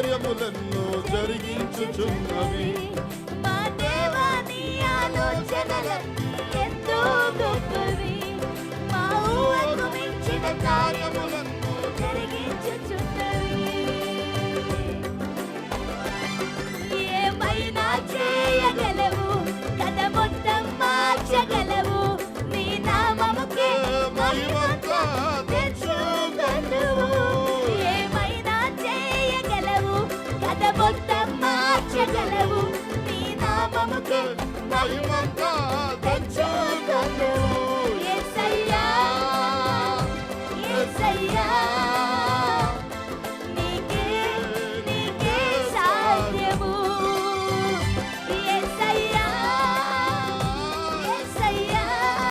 కార్యములెన్నో జరిగించుచున్నవి. మా దేవా నీ ఆలోచనలన్నీ ఎంతో గొప్పవి. మా ఊహకు మించిన కార్యములెన్నో జరిగించుచున్నవి. ఏమైనా చేయగలవు, కథ మొత్తం మార్చగలవు. నీ నామముకే మహిమంతా తెచ్చుకొనువు. ఏమైనా చేయగలవు, కథ మొత్తం మార్చగలవు. నీ నామముకే మహిమంతా తెచ్చుకొనువు.